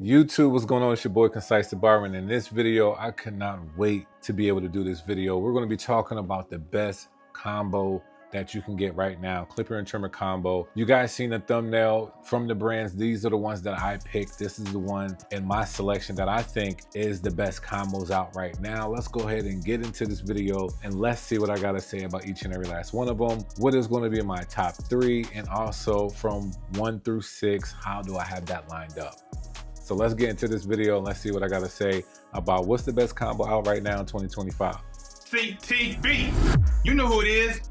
YouTube, what's going on? It's your boy Concise the Barber, and in this video, I cannot wait to be able to do this video. We're going to be talking about the best combo that you can get right now, clipper and trimmer combo. You guys seen the thumbnail from the brands. These are the ones that I picked. This is the one in my selection that I think is the best combos out right now. Let's go ahead and get into this video and let's see what I gotta say about each and every last one of them. What is going to be my top 3, and also from 1 through 6, how do I have that lined up? So let's get into this video and let's see what I gotta say about what's the best combo out right now in 2025. CTB, you know who it is.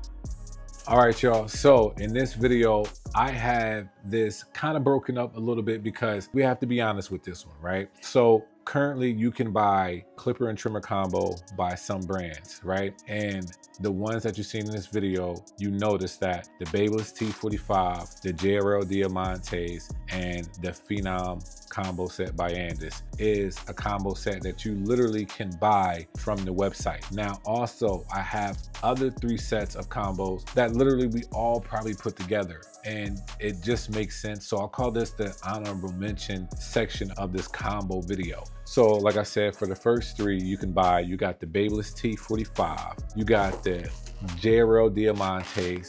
All right, y'all. So in this video, I have this kind of broken up a little bit because we have to be honest with this one, right? So currently you can buy clipper and trimmer combo by some brands, right? And the ones that you've seen in this video, you notice that the Babyliss T45, the JRL Diamante, and the Phenom Combo set by Andis is a combo set that you literally can buy from the website. Now, also, I have other 3 sets of combos that literally we all probably put together, and it just makes sense. So I'll call this the honorable mention section of this combo video. So like I said, for the first 3 you can buy, you got the Babyliss T45, you got the JRL Diamante,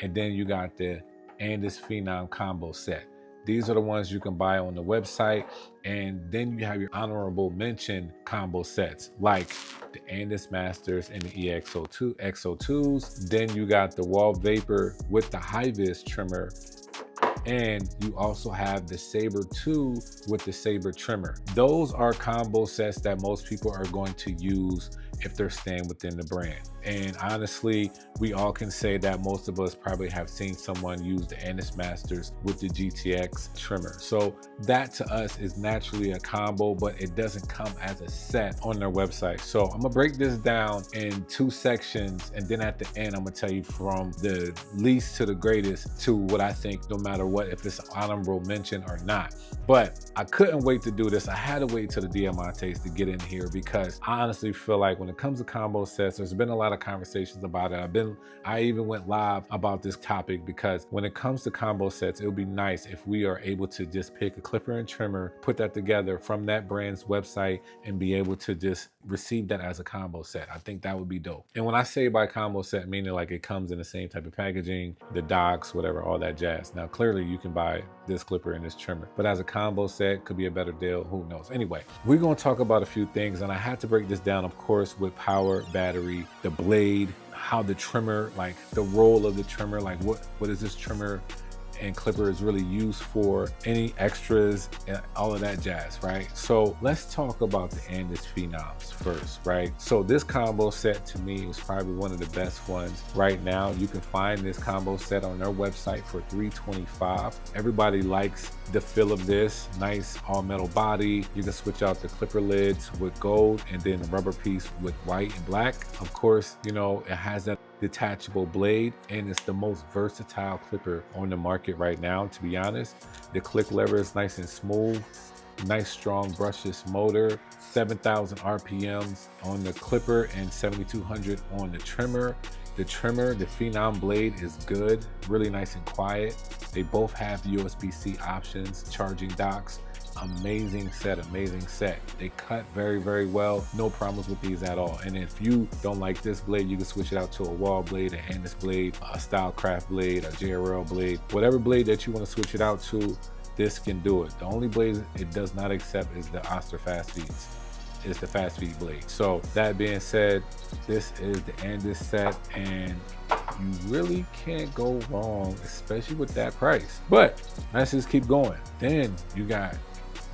and then you got the Andis Phenom Combo set. These are the ones you can buy on the website. And then you have your honorable mention combo sets like the Andis Masters and the XO2s. Then you got the Wahl Vapor with the high-vis trimmer. And you also have the Saber 2 with the Saber trimmer. Those are combo sets that most people are going to use if they're staying within the brand. And honestly, we all can say that most of us probably have seen someone use the Andis Masters with the GTX trimmer. So that to us is naturally a combo, but it doesn't come as a set on their website. So I'm gonna break this down in 2 sections, and then at the end, I'm gonna tell you from the least to the greatest to what I think, no matter what, if it's an honorable mention or not. But I couldn't wait to do this. I had to wait till the Diamantes to get in here because I honestly feel like when it comes to combo sets, there's been a lot of conversations about it. I even went live about this topic because when it comes to combo sets, it would be nice if we are able to just pick a clipper and trimmer, put that together from that brand's website, and be able to just receive that as a combo set. I think that would be dope. And when I say by combo set, meaning like it comes in the same type of packaging, the docks, whatever, all that jazz. Now, clearly you can buy this clipper and this trimmer, but as a combo set, could be a better deal. Who knows? Anyway, we're going to talk about a few things, and I had to break this down, of course, with power, battery, the blade, how the trimmer, like the role of the trimmer, like what is this trimmer and clipper is really used for, any extras and all of that jazz, right? So let's talk about the Andis Phenoms first, right? So this combo set to me was probably one of the best ones right now. You can find this combo set on their website for $325. Everybody likes the feel of this nice all metal body. You can switch out the clipper lids with gold and then the rubber piece with white and black. Of course, you know, it has that detachable blade, and it's the most versatile clipper on the market right now, to be honest. The click lever is nice and smooth, nice strong brushless motor, 7,000 RPMs on the clipper and 7,200 on the trimmer. The trimmer, the Phenom blade, is good, really nice and quiet. They both have USB-C options, charging docks. Amazing set. They cut very, very well. No problems with these at all. And if you don't like this blade, you can switch it out to a Wahl blade, a Andis blade, a Stylecraft blade, a JRL blade, whatever blade that you want to switch it out to, this can do it. The only blade it does not accept is the Oster Fast Feeds. It's the fast feed blade. So that being said, this is the Andis set, and you really can't go wrong, especially with that price. But let's just keep going. Then you got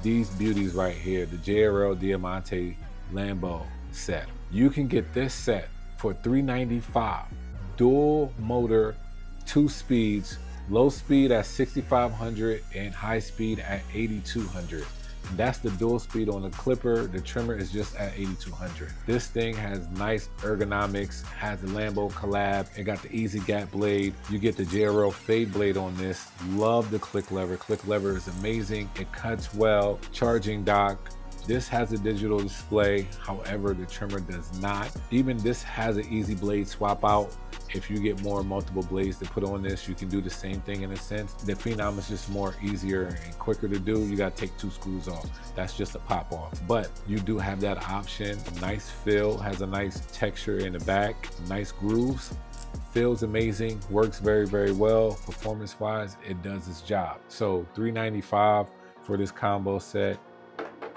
these beauties right here, the JRL Diamante Lambo set. You can get this set for $395. Dual motor, 2 speeds, low speed at 6,500 and high speed at 8,200. That's the dual speed on the clipper. The trimmer is just at 8,200. This thing has nice ergonomics, has the Lambo collab. It got the easy gap blade. You get the JRL fade blade on this. Love the click lever. Click lever is amazing. It cuts well. Charging dock. This has a digital display, however, the trimmer does not. Even this has an easy blade swap out. if you get more multiple blades to put on this, you can do the same thing in a sense. The Phenom is just more easier and quicker to do. You got to take 2 screws off. That's just a pop off, but you do have that option. A nice feel, has a nice texture in the back, nice grooves. Feels amazing, works very, very well. Performance wise, it does its job. So $395 for this combo set.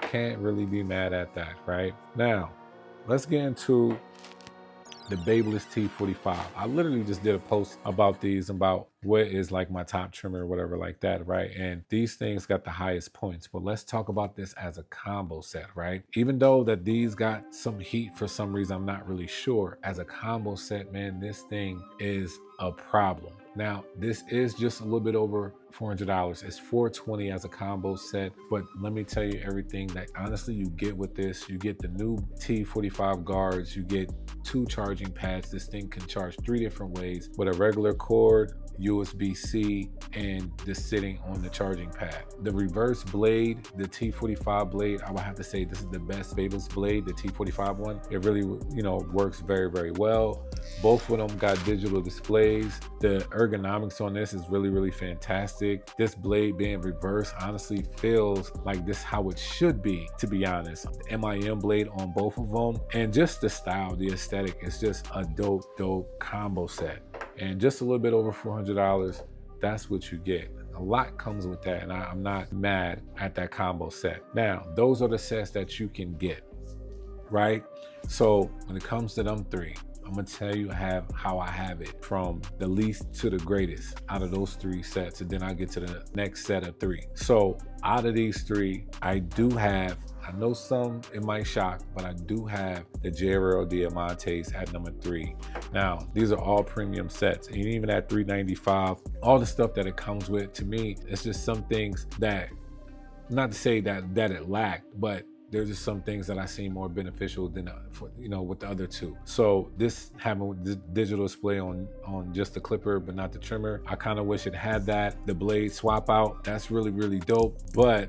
Can't really be mad at that, right? Now, let's get into the Babyliss T45. I literally just did a post about these, about what is like my top trimmer or whatever like that, right? And these things got the highest points, but let's talk about this as a combo set, right? Even though that these got some heat for some reason, I'm not really sure. As a combo set, man, this thing is a problem. Now, this is just a little bit over $400. It's $420 as a combo set, but let me tell you everything that honestly you get with this. You get the new T45 guards, you get 2 charging pads. This thing can charge 3 different ways with a regular cord, USB-C, and just sitting on the charging pad. The reverse blade, the T45 blade, I would have to say this is the best Babyliss blade, the T45 one. It really, you know, works very, very well. Both of them got digital displays. The ergonomics on this is really, really fantastic. This blade being reversed honestly feels like this how it should be, to be honest. The MIM blade on both of them, and just the style, the aesthetic, is just a dope combo set. And just a little bit over $400, that's what you get. A lot comes with that, and I'm not mad at that combo set. Now, those are the sets that you can get, right? So when it comes to them 3, I'm gonna tell you how I have it from the least to the greatest out of those 3 sets, and then I'll get to the next set of 3. So out of these 3, I do have, I know some it might shock, but I do have the JRL Diamantes at number 3. Now, these are all premium sets, and even at $395, all the stuff that it comes with, to me, it's just some things that, not to say that it lacked, but there's just some things that I see more beneficial than, you know, with the other 2. So this having the digital display on just the clipper, but not the trimmer, I kind of wish it had that. The blade swap out, that's really, really dope, but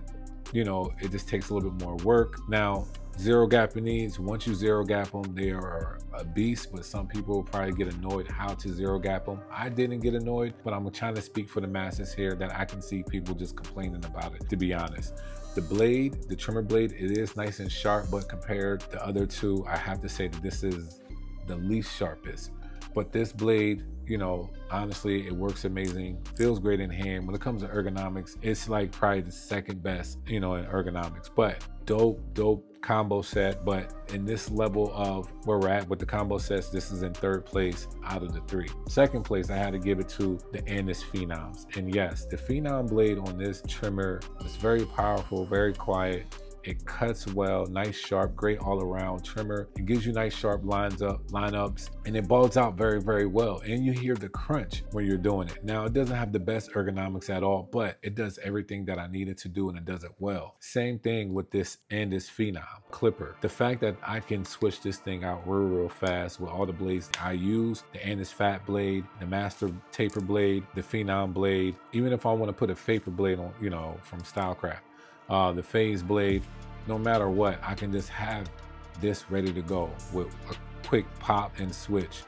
you know, it just takes a little bit more work. Now, zero gapping these, once you zero gap them, they are a beast, but some people will probably get annoyed how to zero gap them. I didn't get annoyed, but I'm trying to speak for the masses here that I can see people just complaining about it, to be honest. The blade, the trimmer blade, it is nice and sharp, but compared to the other 2, I have to say that this is the least sharpest. But this blade, you know, honestly, it works amazing, feels great in hand. When it comes to ergonomics, it's like probably the second best, you know, in ergonomics. But dope combo set. But in this level of where we're at with the combo sets, this is in 3rd place out of the 3. 2nd place, I had to give it to the Andis Phenoms. And yes, the Phenom blade on this trimmer is very powerful, very quiet. It cuts well, nice sharp, great all around trimmer. It gives you nice sharp lineups, and it bulbs out very, very well. And you hear the crunch when you're doing it. Now, it doesn't have the best ergonomics at all, but it does everything that I needed to do, and it does it well. Same thing with this Andis Phenom clipper. The fact that I can switch this thing out real fast with all the blades I use, the Andis Fat blade, the Master taper blade, the Phenom blade, even if I want to put a Faper blade on, you know, from Stylecraft, the phase blade, no matter what, I can just have this ready to go with a quick pop and switch.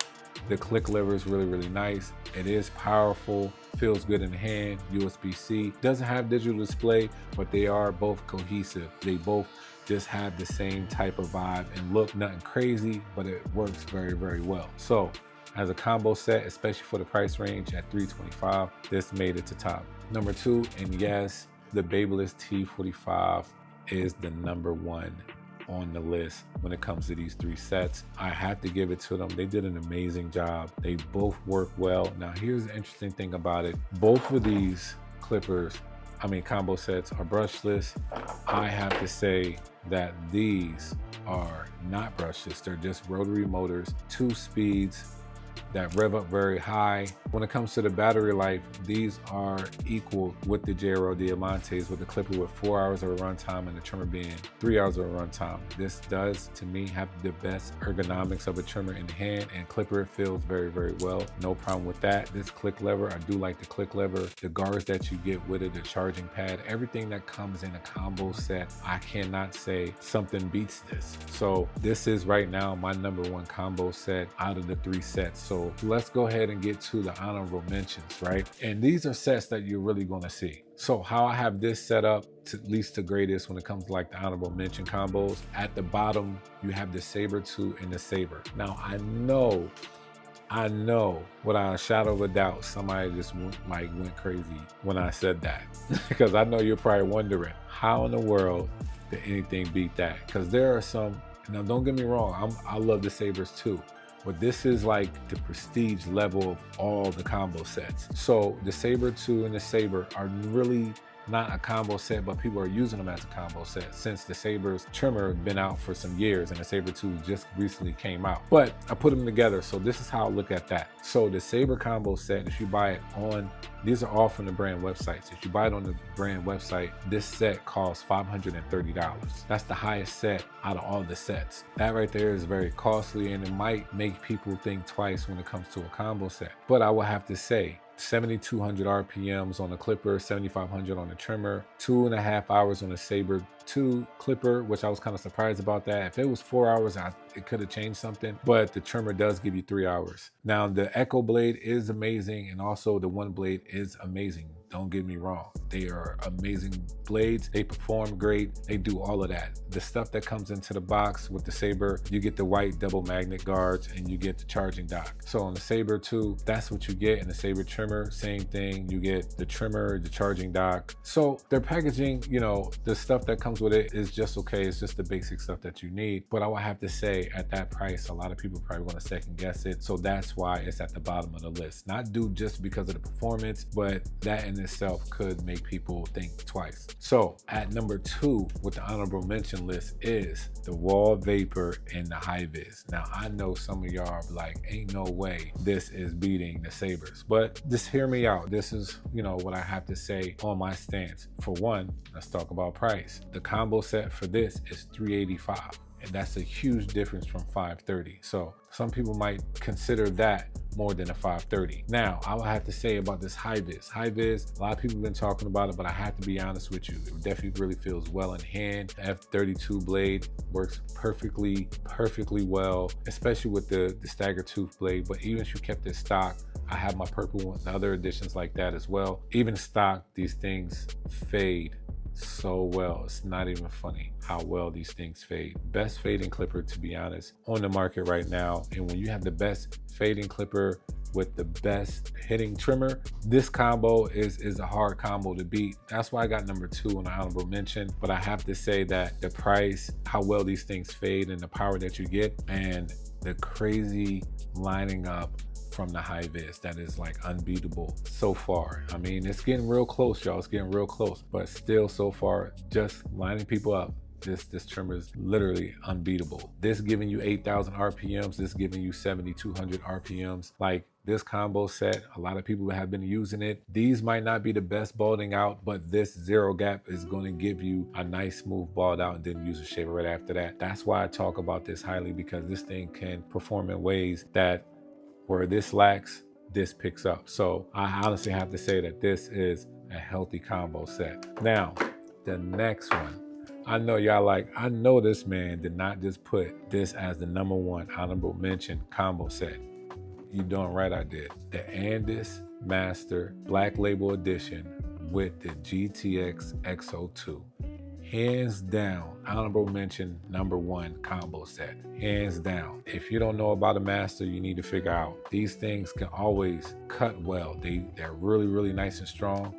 The click lever is really, really nice. It is powerful, feels good in hand, USB-C. Doesn't have digital display, but they are both cohesive. They both just have the same type of vibe and look, nothing crazy, but it works very, very well. So as a combo set, especially for the price range at $325, this made it to top. Number 2, and yes, the Babyliss T45 is the number 1 on the list when it comes to these 3 sets. I have to give it to them. They did an amazing job. They both work well. Now, here's the interesting thing about it. Both of these clippers, combo sets, are brushless. I have to say that these are not brushless. They're just rotary motors, 2 speeds that rev up very high. When it comes to the battery life, these are equal with the JRL Diamantes, with the clipper with 4 hours of runtime and the trimmer being 3 hours of runtime. This does, to me, have the best ergonomics of a trimmer in hand, and clipper feels very, very well. No problem with that. This click lever, I do like the click lever. The guards that you get with it, the charging pad, everything that comes in a combo set, I cannot say something beats this. So this is right now my number 1 combo set out of the 3 sets. So let's go ahead and get to the honorable mentions, right? And these are sets that you're really gonna see. So how I have this set up, to at least to greatest when it comes to like the honorable mention combos, at the bottom, you have the Saber 2 and the Saber. Now I know without a shadow of a doubt, somebody just went crazy when I said that. Because I know you're probably wondering, how in the world did anything beat that? Because there are some, now don't get me wrong, I love the Sabers too, but this is like the prestige level of all the combo sets. So the Saber 2 and the Saber are really not a combo set, but people are using them as a combo set since the Saber's trimmer has been out for some years and the Saber 2 just recently came out. But I put them together, so this is how I look at that. So the Saber combo set, if you buy it on, these are all from the brand websites. If you buy it on the brand website, this set costs $530. That's the highest set out of all the sets. That right there is very costly, and it might make people think twice when it comes to a combo set. But I will have to say, 7,200 RPMs on the clipper, 7,500 on the trimmer, 2.5 hours on the Saber 2 clipper, which I was kind of surprised about that. If it was 4 hours, it could have changed something, but the trimmer does give you 3 hours. Now the Echo blade is amazing, and also the One blade is amazing. Don't get me wrong. They are amazing blades. They perform great. They do all of that. The stuff that comes into the box with the Saber, you get the white double magnet guards and you get the charging dock. So on the Saber 2, that's what you get. In the Saber trimmer, same thing. You get the trimmer, the charging dock. So their packaging, you know, the stuff that comes with it is just okay. It's just the basic stuff that you need. But I would have to say, at that price, a lot of people probably want to second guess it. So that's why it's at the bottom of the list. Not due just because of the performance, but that in itself could make people think twice. So at number 2 with the honorable mention list is the Wahl Vapor and the High Vis. Now I know some of y'all are like, ain't no way this is beating the Sabers, but just hear me out. This is, you know, what I have to say on my stance. For one, let's talk about price. The combo set for this is $385. And that's a huge difference from $530. So some people might consider that more than a $530. Now, I will have to say about this High Vis. High Vis, a lot of people have been talking about it, but I have to be honest with you. It definitely really feels well in hand. The F32 blade works perfectly well, especially with the stagger tooth blade. But even if you kept it stock, I have my purple one, the other editions like that as well. Even stock, these things fade so well. It's not even funny how well these things fade. Best fading clipper, to be honest, on the market right now. And when you have the best fading clipper with the best hitting trimmer, this combo is a hard combo to beat. That's why I got number 2 on the honorable mention. But I have to say that the price, how well these things fade, and the power that you get, and the crazy lining up from the High Vis, that is like unbeatable so far. I mean, it's getting real close, y'all. It's getting real close, but still so far, just lining people up. This trimmer is literally unbeatable. This giving you 8,000 RPMs, this giving you 7,200 RPMs. Like, this combo set, a lot of people have been using it. These might not be the best balding out, but this zero gap is going to give you a nice smooth bald out, and then use a shaver right after that. That's why I talk about this highly, because this thing can perform in ways that where this lacks, this picks up. So I honestly have to say that this is a healthy combo set. Now, the next one, I know y'all like, I know this man did not just put this as the number 1 honorable mention combo set. You doing right, I did. The Andis Master Black Label Edition with the GTX X02. Hands down, honorable mention number 1 combo set. Hands down. If you don't know about a Master, you need to figure out, these things can always cut well. They're really nice and strong.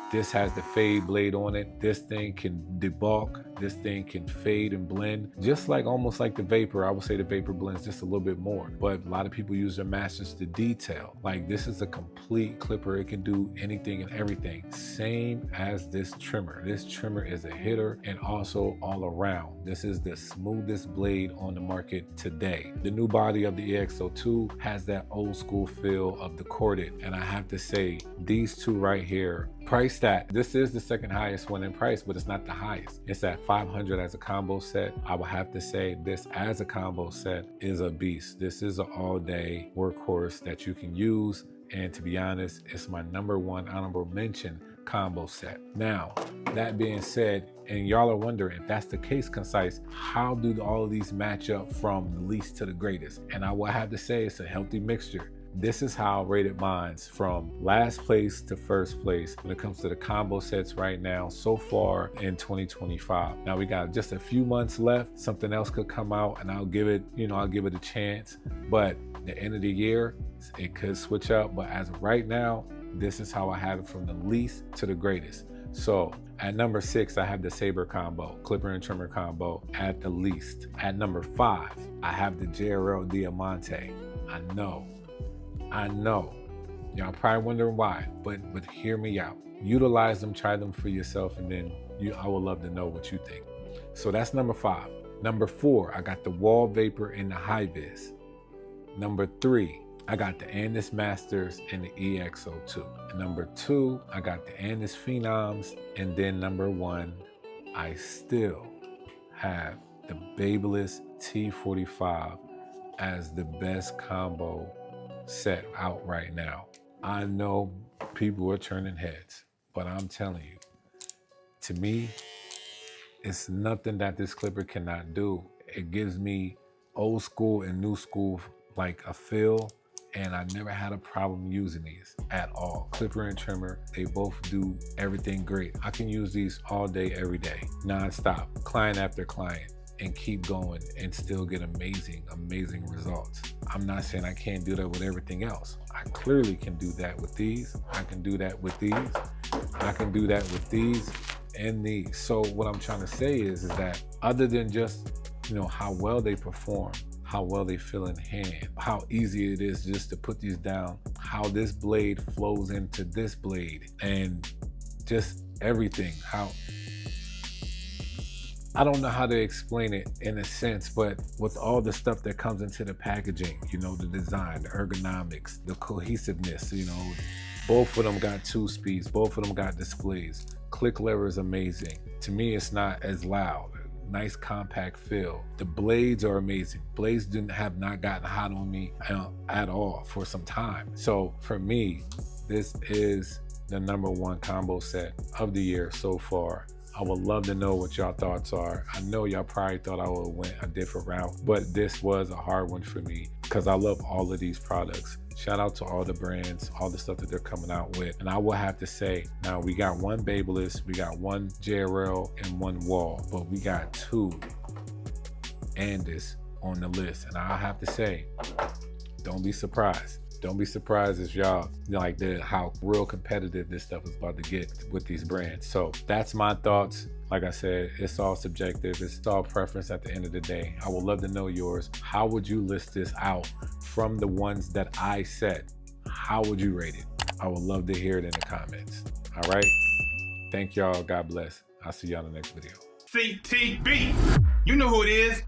This has the fade blade on it. This thing can debulk. This thing can fade and blend, just like almost like the Vapor. I would say the Vapor blends just a little bit more, but a lot of people use their Masters to detail. Like, this is a complete clipper. It can do anything and everything. Same as this trimmer. This trimmer is a hitter and also all around. This is the smoothest blade on the market today. The new body of the EX02 has that old school feel of the corded, and I have to say, these two right here, price that. This is the second highest one in price, but it's not the highest. It's at $500 as a combo set. I would have to say this as a combo set is a beast. This is an all-day workhorse that you can use, and to be honest, it's my number 1 honorable mention combo set. Now, that being said, And y'all are wondering, if that's the case, Concise, how do all of these match up from the least to the greatest? And I will have to say it's a healthy mixture. This is how I rated mines from last place to first place when it comes to the combo sets right now so far in 2025. Now we got just a few months left. Something else could come out and I'll give it, I'll give it a chance. But the end of the year, it could switch up. But as of right now, this is how I have it from the least to the greatest. So at number 6, I have the Saber combo, clipper and trimmer combo at the least. At number 5, I have the JRL Diamante. I know. Y'all probably wondering why, but hear me out. Utilize them, try them for yourself, and then I would love to know what you think. So that's number 5. Number 4, I got the Wahl Vapor and the High Vis. Number 3, I got the Andis Masters and the EXO2. And number 2, I got the Andis Phenoms. And then number 1, I still have the Babyliss T45 as the best combo set out right now. I know people are turning heads, but I'm telling you, to me, it's nothing that this clipper cannot do. It gives me old school and new school like a feel, and I never had a problem using these at all. Clipper and trimmer, they both do everything great. I can use these all day, every day, non-stop, client after client, and keep going and still get amazing results. I'm not saying I can't do that with everything else. I clearly can do that with these. I can do that with these. I can do that with these and these. So what I'm trying to say is that other than just, how well they perform, how well they feel in hand, how easy it is just to put these down, how this blade flows into this blade, and just everything, how I don't know how to explain it in a sense, but with all the stuff that comes into the packaging, the design, the ergonomics, the cohesiveness, both of them got 2 speeds, both of them got displays. Click lever is amazing. To me, it's not as loud. Nice compact feel. The blades are amazing. Blades have not gotten hot on me at all for some time. So for me, this is the number 1 combo set of the year so far. I would love to know what y'all thoughts are. I know y'all probably thought I would have went a different route, but this was a hard one for me because I love all of these products. Shout out to all the brands, all the stuff that they're coming out with. And I will have to say, now we got 1 Babyliss, we got 1 JRL and 1 Wahl, but we got 2 Andis on the list. And I'll have to say, don't be surprised. Don't be surprised if y'all like how real competitive this stuff is about to get with these brands. So that's my thoughts. Like I said, it's all subjective. It's all preference at the end of the day. I would love to know yours. How would you list this out from the ones that I set? How would you rate it? I would love to hear it in the comments. All right. Thank y'all. God bless. I'll see y'all in the next video. CTB. You know who it is.